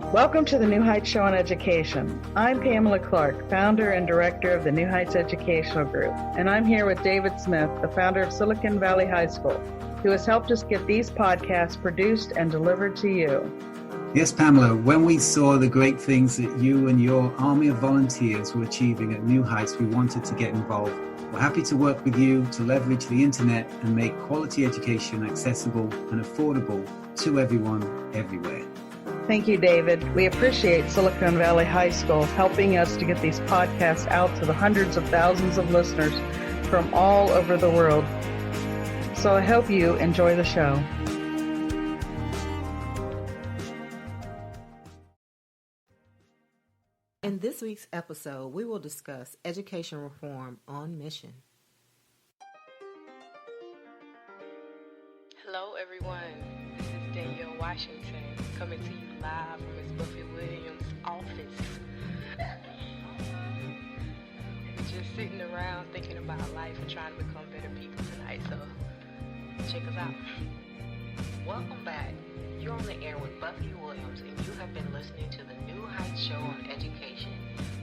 Welcome to the New Heights Show on Education. I'm Pamela Clark, founder and director of the New Heights Educational Group, and I'm here with David Smith, the founder of Silicon Valley High School, who has helped us get these podcasts produced and delivered to you. Yes, Pamela, when we saw the great things that you and your army of volunteers were achieving at New Heights, we wanted to get involved. We're happy to work with you to leverage the internet and make quality education accessible and affordable to everyone, everywhere. Thank you, David. We appreciate Silicon Valley High School helping us to get these podcasts out to the hundreds of thousands of listeners from all over the world. So I hope you enjoy the show. In this week's episode, we will discuss education reform on mission. Hello, everyone. This is Danielle Washington coming to you live from Ms. Buffy Williams' office. Just sitting around thinking about life and trying to become better people tonight, so check us out. Welcome back. You're on the air with Buffy Williams, and you have been listening to the New Heights Show on Education.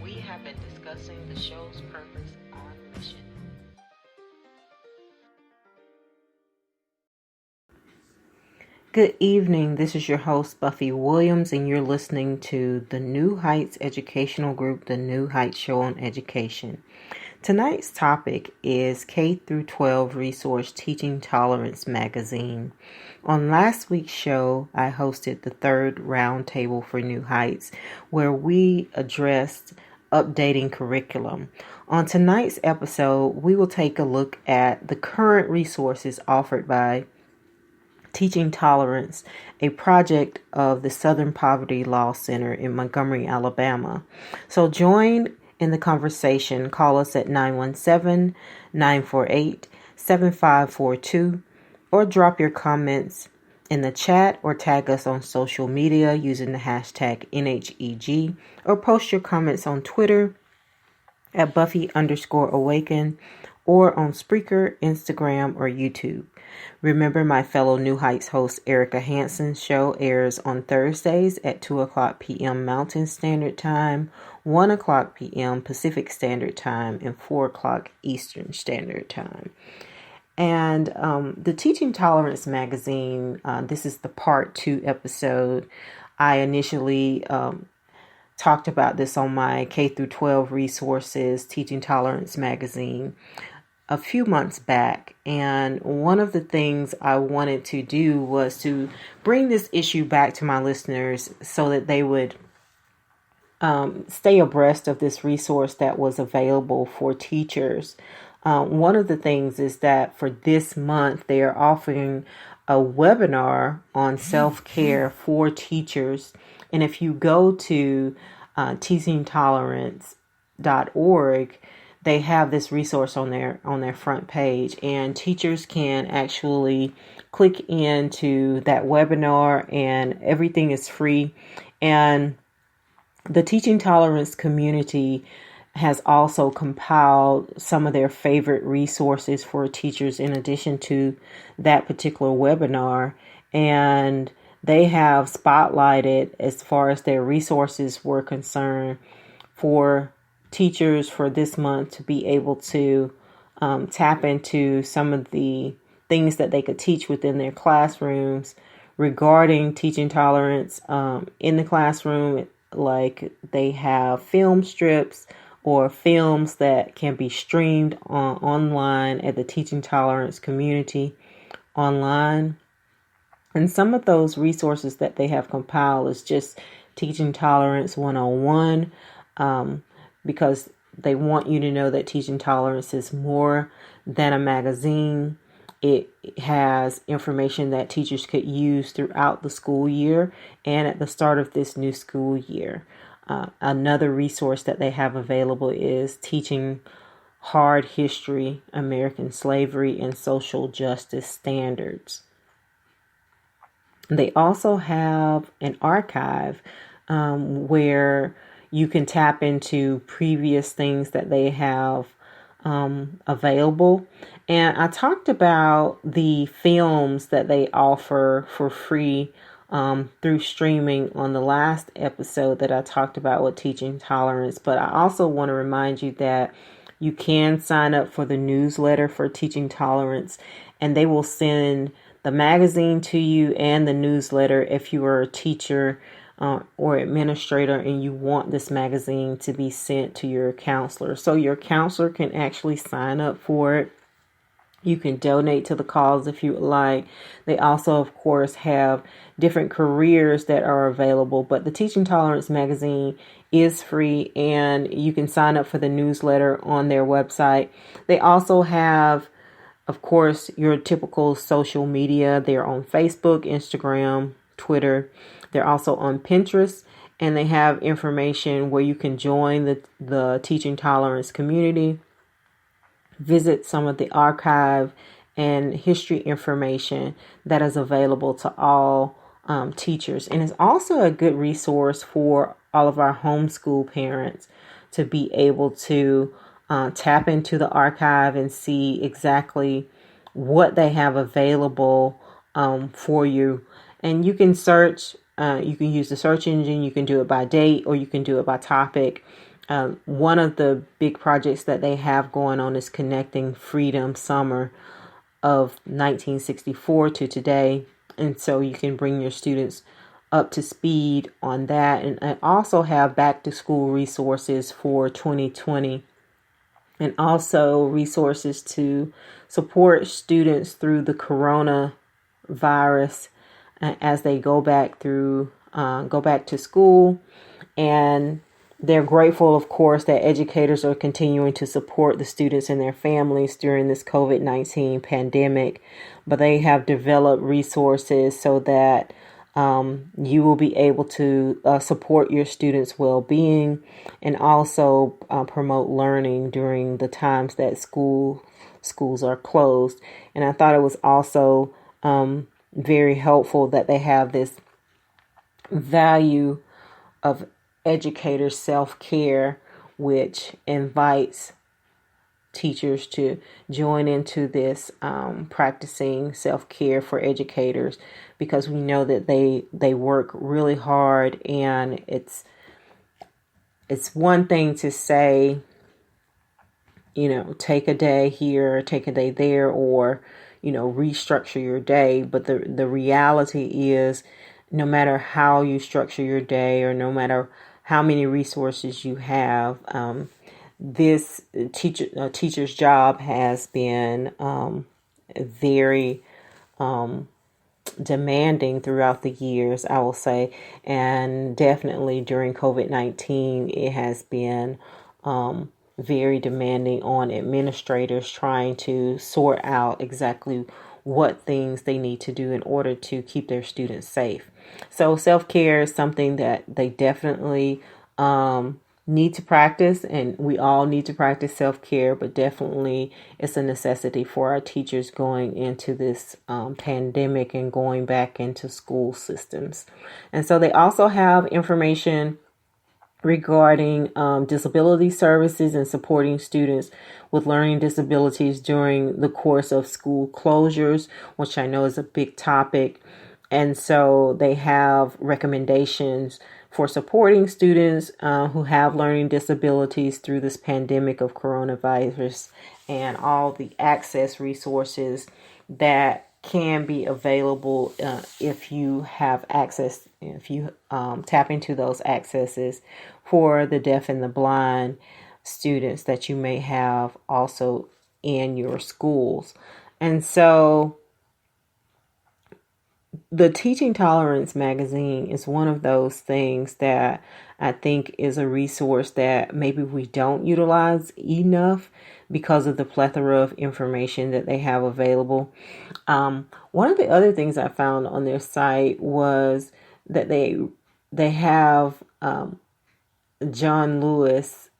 We have been discussing the show's purpose on mission. Good evening. This is your host, Buffy Williams, and you're listening to the New Heights Educational Group, the New Heights Show on Education. Tonight's topic is K-12 Resource Teaching Tolerance Magazine. On last week's show, I hosted the third roundtable for New Heights, where we addressed updating curriculum. On tonight's episode, we will take a look at the current resources offered by Teaching Tolerance, a project of the Southern Poverty Law Center in Montgomery, Alabama. So join in the conversation. Call us at 917-948-7542 or drop your comments in the chat or tag us on social media using the hashtag NHEG or post your comments on Twitter at Buffy_Awaken or on Spreaker, Instagram, or YouTube. Remember, my fellow New Heights host Erica Hanson's show airs on Thursdays at 2 o'clock p.m. Mountain Standard Time, 1 o'clock p.m. Pacific Standard Time, and 4 o'clock Eastern Standard Time. And the Teaching Tolerance Magazine, this is the part 2 episode. I initially talked about this on my K-12 Resources Teaching Tolerance Magazine a few months back, and one of the things I wanted to do was to bring this issue back to my listeners so that they would stay abreast of this resource that was available for teachers. One of the things is that for this month, they are offering a webinar on self-care for teachers. And if you go to teachingtolerance.org, they have this resource on their front page, and teachers can actually click into that webinar, and everything is free. And the Teaching Tolerance community has also compiled some of their favorite resources for teachers in addition to that particular webinar, and they have spotlighted, as far as their resources were concerned, for teachers for this month to be able to tap into some of the things that they could teach within their classrooms regarding teaching tolerance in the classroom. Like, they have film strips or films that can be streamed online at the Teaching Tolerance community online. And some of those resources that they have compiled is just Teaching Tolerance 101, because they want you to know that Teaching Tolerance is more than a magazine. It has information that teachers could use throughout the school year and at the start of this new school year. Another resource that they have available is Teaching Hard History, American Slavery, and Social Justice Standards. They also have an archive where you can tap into previous things that they have available. And I talked about the films that they offer for free through streaming on the last episode that I talked about with teaching tolerance. But I also want to remind you that you can sign up for the newsletter for Teaching Tolerance, and they will send the magazine to you and the newsletter if you are a teacher or administrator and you want this magazine to be sent to your counselor. So your counselor can actually sign up for it. You can donate to the cause if you would like. They also, of course, have different careers that are available, but the Teaching Tolerance magazine is free and you can sign up for the newsletter on their website. They also have, of course, your typical social media. They're on Facebook, Instagram, Twitter. They're also on Pinterest, and they have information where you can join the Teaching Tolerance community, visit some of the archive and history information that is available to all teachers. And it's also a good resource for all of our homeschool parents to be able to tap into the archive and see exactly what they have available for you. And you can search, you can use the search engine, you can do it by date, or you can do it by topic. One of the big projects that they have going on is connecting Freedom Summer of 1964 to today. And so you can bring your students up to speed on that. And I also have back to school resources for 2020 and also resources to support students through the coronavirus as they go back to school. And they're grateful, of course, that educators are continuing to support the students and their families during this COVID-19 pandemic, but they have developed resources so that you will be able to support your students' well-being and also promote learning during the times that schools are closed. And I thought it was also very helpful that they have this value of educator self-care, which invites teachers to join into this practicing self-care for educators, because we know that they work really hard, and it's one thing to say, take a day here, take a day there, or restructure your day, but the reality is, no matter how you structure your day or no matter how many resources you have, this teacher's job has been very demanding throughout the years, I will say, and definitely during COVID-19, it has been very demanding on administrators trying to sort out exactly what things they need to do in order to keep their students safe. So self-care is something that they definitely need to practice, and we all need to practice self-care, but definitely it's a necessity for our teachers going into this pandemic and going back into school systems. And so they also have information regarding disability services and supporting students with learning disabilities during the course of school closures, which I know is a big topic. And so they have recommendations for supporting students who have learning disabilities through this pandemic of coronavirus, and all the access resources that can be available if you have access, if you tap into those accesses for the deaf and the blind students that you may have also in your schools. And so the Teaching Tolerance magazine is one of those things that I think is a resource that maybe we don't utilize enough because of the plethora of information that they have available. One of the other things I found on their site was that they have John Lewis,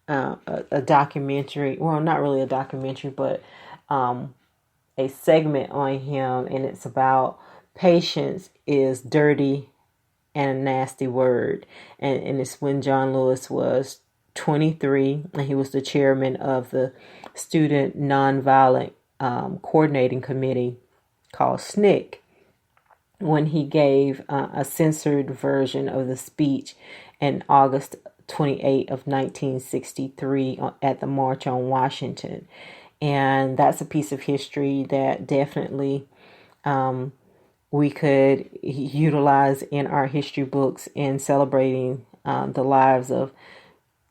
a documentary, well, not really a documentary, but a segment on him, and it's about patience is dirty and a nasty word. And it's when John Lewis was 23, and he was the chairman of the Student Nonviolent Coordinating Committee called SNCC. when he gave a censored version of the speech in August 28 of 1963 at the March on Washington. And that's a piece of history that definitely we could utilize in our history books in celebrating the lives of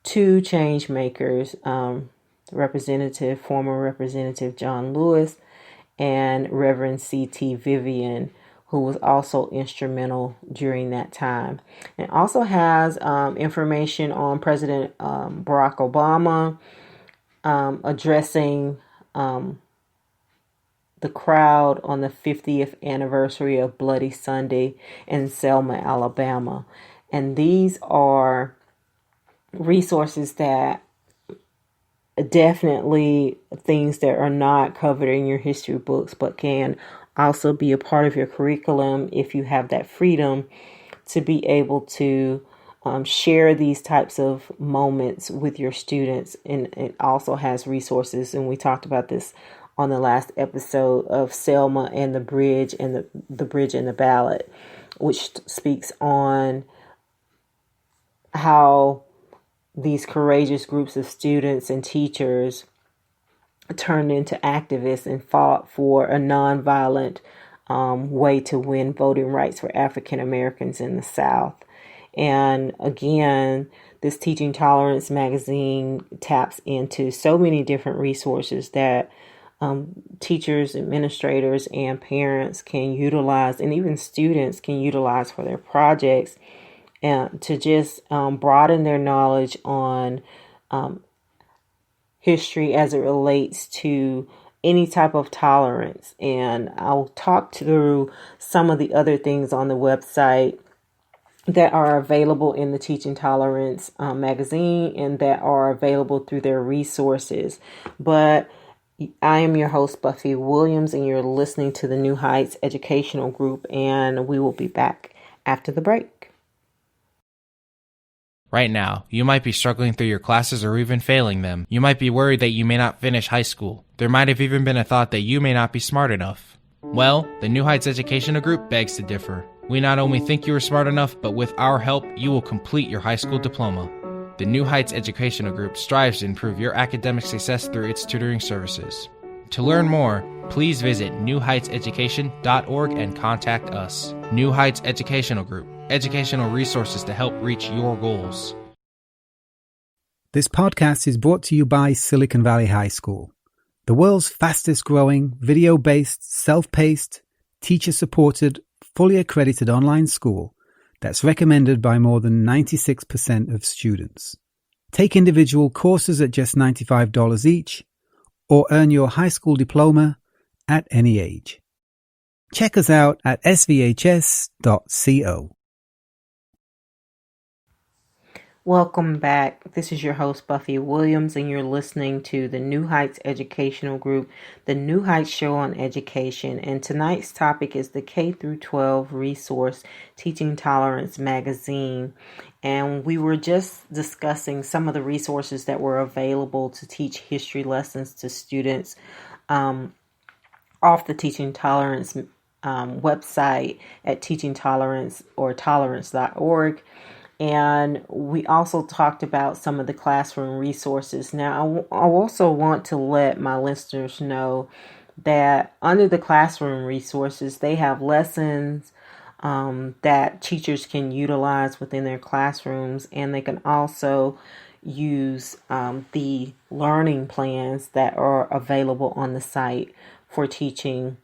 two change makers, former Representative John Lewis and Reverend C.T. Vivian, who was also instrumental during that time. It also has information on President Barack Obama addressing the crowd on the 50th anniversary of Bloody Sunday in Selma, Alabama. And these are resources that definitely things that are not covered in your history books, but can also be a part of your curriculum if you have that freedom to be able to share these types of moments with your students. And it also has resources, and we talked about this on the last episode, of Selma and the Bridge and the Bridge and the Ballot, which speaks on how these courageous groups of students and teachers turned into activists and fought for a nonviolent way to win voting rights for African Americans in the South. And again, this Teaching Tolerance magazine taps into so many different resources that teachers, administrators, and parents can utilize, and even students can utilize for their projects, and to just broaden their knowledge on history as it relates to any type of tolerance. And I'll talk through some of the other things on the website that are available in the Teaching Tolerance magazine and that are available through their resources. But I am your host, Buffy Williams, and you're listening to the New Heights Educational Group, and we will be back after the break. Right now, you might be struggling through your classes or even failing them. You might be worried that you may not finish high school. There might have even been a thought that you may not be smart enough. Well, the New Heights Educational Group begs to differ. We not only think you are smart enough, but with our help, you will complete your high school diploma. The New Heights Educational Group strives to improve your academic success through its tutoring services. To learn more, please visit newheightseducation.org and contact us. New Heights Educational Group, educational resources to help reach your goals. This podcast is brought to you by Silicon Valley High School, the world's fastest growing, video-based, self-paced, teacher-supported, fully accredited online school that's recommended by more than 96% of students. Take individual courses at just $95 each, or earn your high school diploma at any age. Check us out at svhs.co. Welcome back. This is your host, Buffy Williams, and you're listening to the New Heights Educational Group, the New Heights Show on Education. And tonight's topic is the K-12 resource, Teaching Tolerance magazine. And we were just discussing some of the resources that were available to teach history lessons to students off the Teaching Tolerance website at teachingtolerance or tolerance.org. And we also talked about some of the classroom resources. Now, I also want to let my listeners know that under the classroom resources, they have lessons that teachers can utilize within their classrooms, and they can also use the learning plans that are available on the site for teaching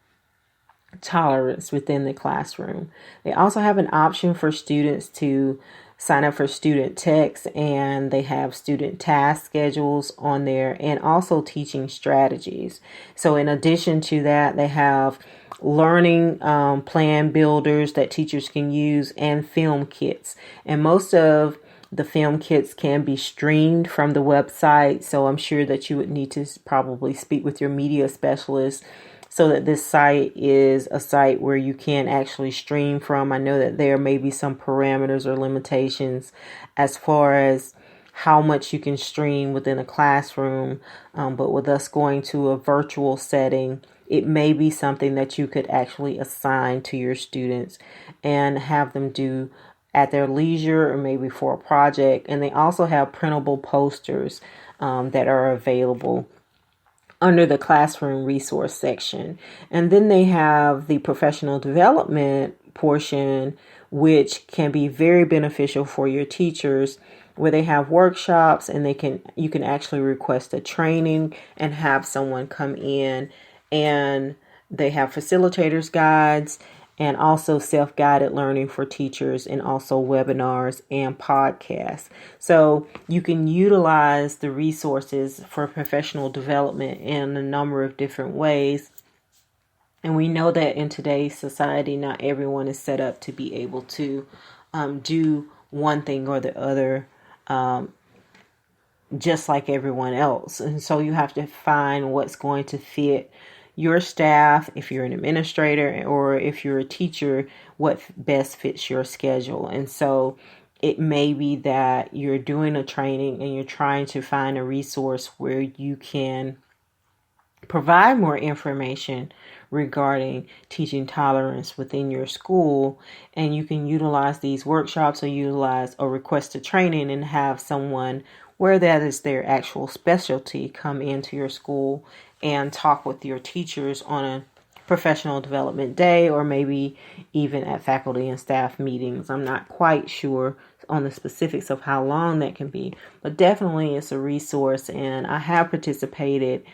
tolerance within the classroom. They also have an option for students to sign up for student text, and they have student task schedules on there and also teaching strategies. So in addition to that, they have learning plan builders that teachers can use and film kits. And most of the film kits can be streamed from the website. So I'm sure that you would need to probably speak with your media specialist so that this site is a site where you can actually stream from. I know that there may be some parameters or limitations as far as how much you can stream within a classroom. But with us going to a virtual setting, it may be something that you could actually assign to your students and have them do at their leisure or maybe for a project. And they also have printable posters that are available under the classroom resource section. And then they have the professional development portion, which can be very beneficial for your teachers, where they have workshops and you can actually request a training and have someone come in, and they have facilitators guides and also self-guided learning for teachers, and also webinars and podcasts. So you can utilize the resources for professional development in a number of different ways. And we know that in today's society, not everyone is set up to be able to do one thing or the other just like everyone else. And so you have to find what's going to fit your staff, if you're an administrator, or if you're a teacher, what best fits your schedule. And so it may be that you're doing a training and you're trying to find a resource where you can provide more information regarding teaching tolerance within your school, and you can utilize these workshops or utilize or request a training and have someone where that is their actual specialty come into your school and talk with your teachers on a professional development day, or maybe even at faculty and staff meetings. I'm not quite sure on the specifics of how long that can be, but definitely it's a resource. And I have participated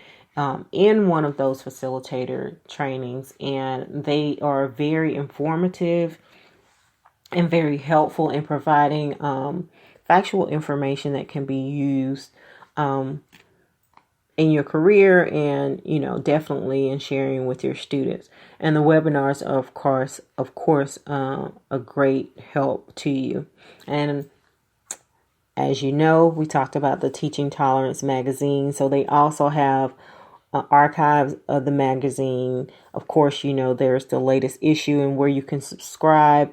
in one of those facilitator trainings, and they are very informative and very helpful in providing factual information that can be used in your career, and definitely in sharing with your students. And the webinars are of course a great help to you. And as you know, we talked about the Teaching Tolerance magazine, so they also have archives of the magazine. Of course, there's the latest issue and where you can subscribe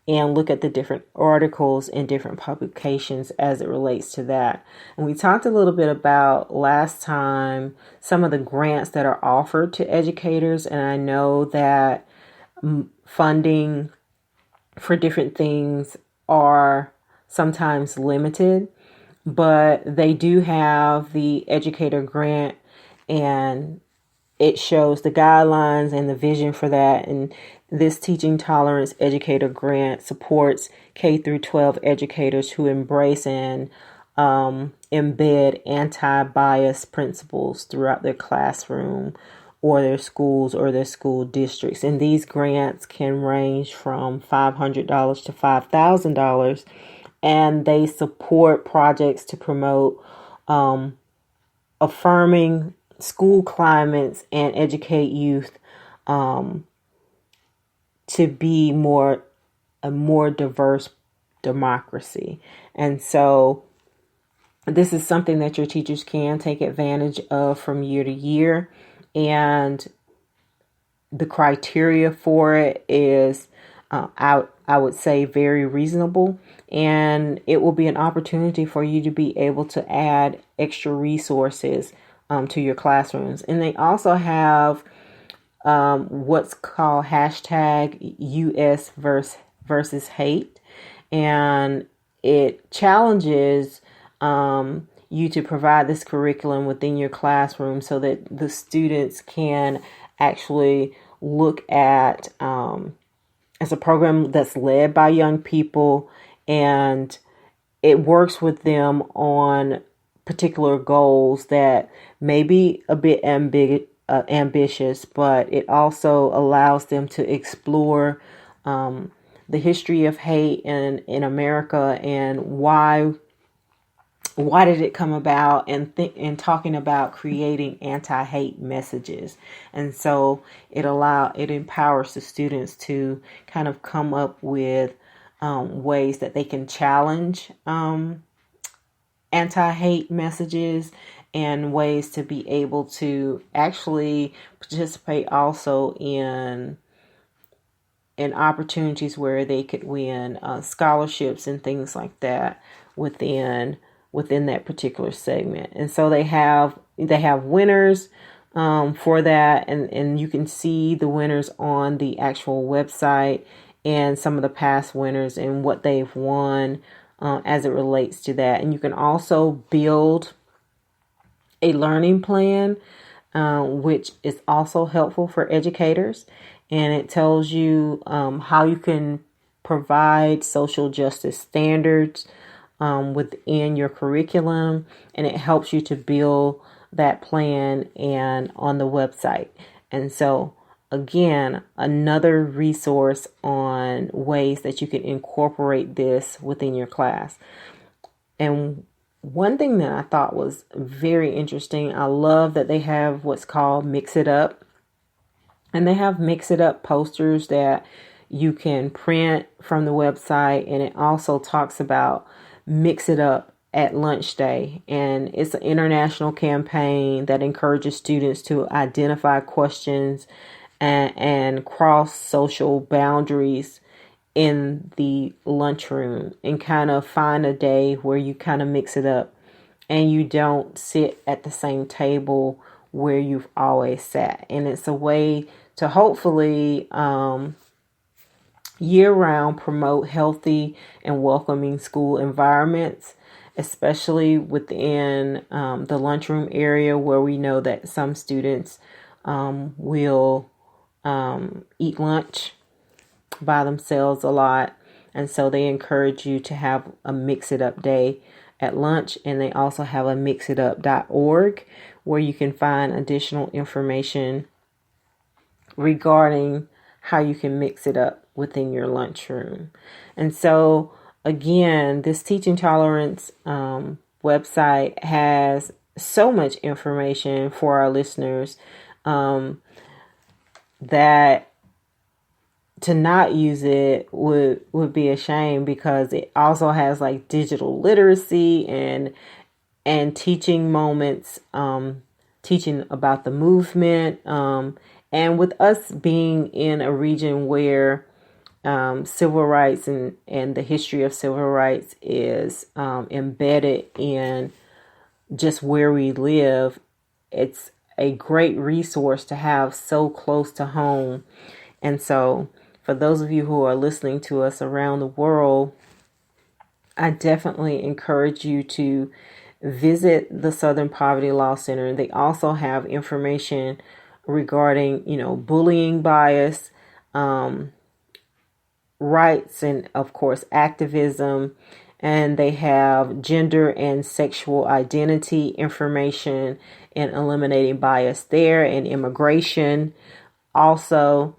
and look at the different articles and different publications as it relates to that. And we talked a little bit about last time some of the grants that are offered to educators. And I know that funding for different things are sometimes limited, but they do have the Educator Grant, and it shows the guidelines and the vision for that. And this Teaching Tolerance Educator Grant supports K-12 educators who embrace and embed anti-bias principles throughout their classroom or their schools or their school districts. And these grants can range from $500 to $5,000, and they support projects to promote affirming school climates and educate youth to be a more diverse democracy. And so this is something that your teachers can take advantage of from year to year. And the criteria for it is, I would say, very reasonable. And it will be an opportunity for you to be able to add extra resources to your classrooms. And they also have what's called hashtag US versus hate. And it challenges you to provide this curriculum within your classroom so that the students can actually look at as a program that's led by young people, and it works with them on particular goals that may be a bit ambitious, but it also allows them to explore the history of hate in America, and why did it come about, and talking about creating anti-hate messages. And so it empowers the students to kind of come up with ways that they can challenge anti-hate messages, and ways to be able to actually participate also in opportunities where they could win scholarships and things like that within within that particular segment. And so they have winners for that, and you can see the winners on the actual website and some of the past winners and what they've won as it relates to that. And you can also build a learning plan, which is also helpful for educators. And it tells you how you can provide social justice standards within your curriculum, and it helps you to build that plan and on the website. And so again, another resource on ways that you can incorporate this within your class. And one thing that I thought was very interesting, I love that they have what's called Mix It Up. And they have Mix It Up posters that you can print from the website. And it also talks about Mix It Up at lunch day. And it's an international campaign that encourages students to identify questions and cross social boundaries in the lunchroom and kind of find a day where you kind of mix it up and you don't sit at the same table where you've always sat. And it's a way to hopefully year-round promote healthy and welcoming school environments, especially within the lunchroom area, where we know that some students will eat lunch by themselves a lot. And so they encourage you to have a Mix It Up day at lunch. And they also have a mixitup.org where you can find additional information regarding how you can mix it up within your lunchroom. And so again, this Teaching Tolerance website has so much information for our listeners that to not use it would be a shame, because it also has like digital literacy and teaching moments, teaching about the movement. And with us being in a region where civil rights and the history of civil rights is embedded in just where we live, it's a great resource to have so close to home. And so for those of you who are listening to us around the world, I definitely encourage you to visit the Southern Poverty Law Center. They also have information regarding, bullying bias, rights, and of course, activism. And they have gender and sexual identity information and eliminating bias there, and immigration also,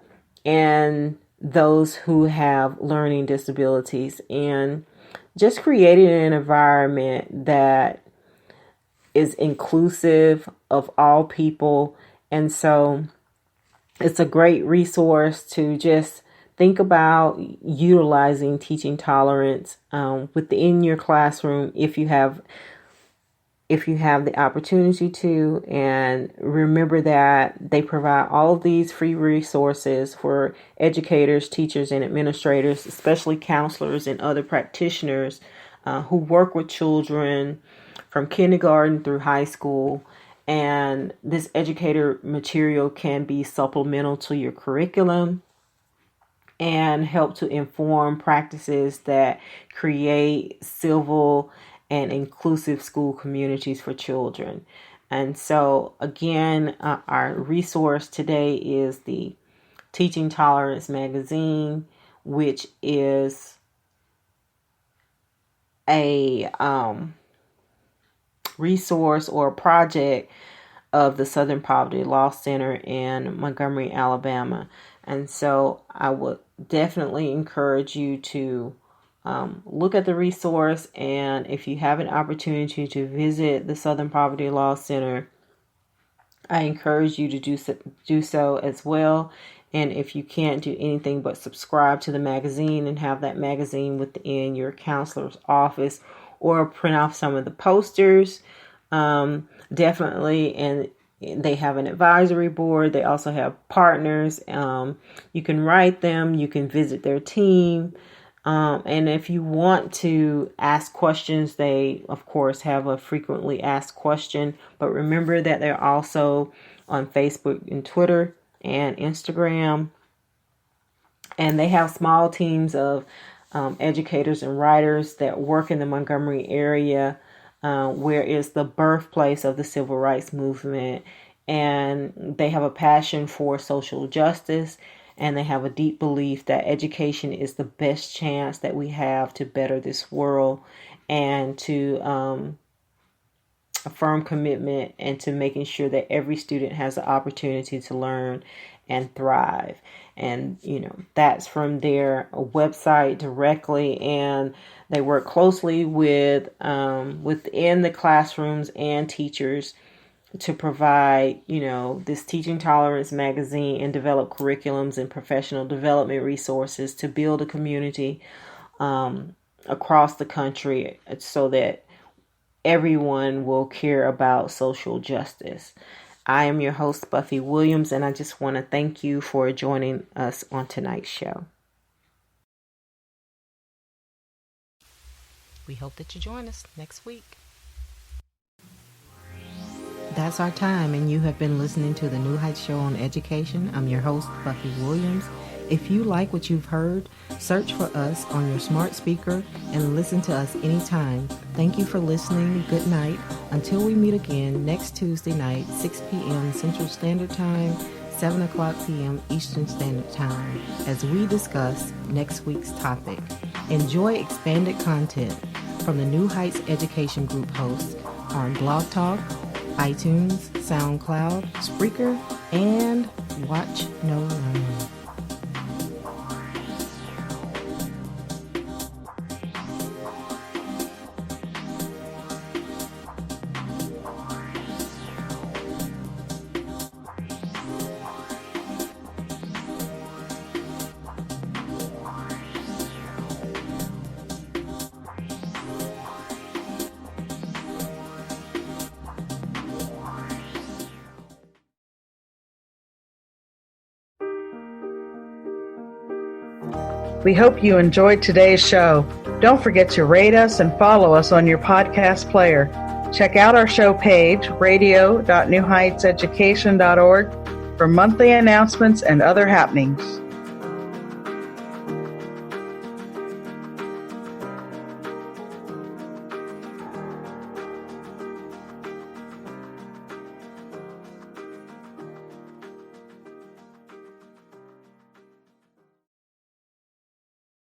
and those who have learning disabilities, and just creating an environment that is inclusive of all people. And so it's a great resource to just think about utilizing teaching tolerance within your classroom if you have the opportunity to. And remember that they provide all of these free resources for educators, teachers, and administrators, especially counselors and other practitioners who work with children from kindergarten through high school. And this educator material can be supplemental to your curriculum and help to inform practices that create civil and inclusive school communities for children. And so again, our resource today is the Teaching Tolerance magazine, which is a resource or a project of the Southern Poverty Law Center in Montgomery, Alabama. And so I would definitely encourage you to look at the resource. And if you have an opportunity to visit the Southern Poverty Law Center, I encourage you to do so as well. And if you can't do anything but subscribe to the magazine and have that magazine within your counselor's office, or print off some of the posters, definitely. And they have an advisory board. They also have partners. You can write them. You can visit their team. And if you want to ask questions, they, of course, have a frequently asked question. But remember that they're also on Facebook and Twitter and Instagram. And they have small teams of educators and writers that work in the Montgomery area, where it's the birthplace of the civil rights movement. And they have a passion for social justice. And they have a deep belief that education is the best chance that we have to better this world, and to a firm commitment and to making sure that every student has the opportunity to learn and thrive. And, that's from their website directly. And they work closely with within the classrooms and teachers to provide, this Teaching Tolerance magazine and develop curriculums and professional development resources to build a community across the country so that everyone will care about social justice. I am your host, Buffy Williams, and I just want to thank you for joining us on tonight's show. We hope that you join us next week. That's our time, and you have been listening to the New Heights Show on Education. I'm your host, Buffy Williams. If you like what you've heard, search for us on your smart speaker and listen to us anytime. Thank you for listening. Good night. Until we meet again next Tuesday night, 6 p.m. Central Standard Time, 7 o'clock p.m. Eastern Standard Time, as we discuss next week's topic. Enjoy expanded content from the New Heights Education Group hosts on Blog Talk, iTunes, SoundCloud, Spreaker, and Watch No Learn. We hope you enjoyed today's show. Don't forget to rate us and follow us on your podcast player. Check out our show page, radio.newheightseducation.org, for monthly announcements and other happenings.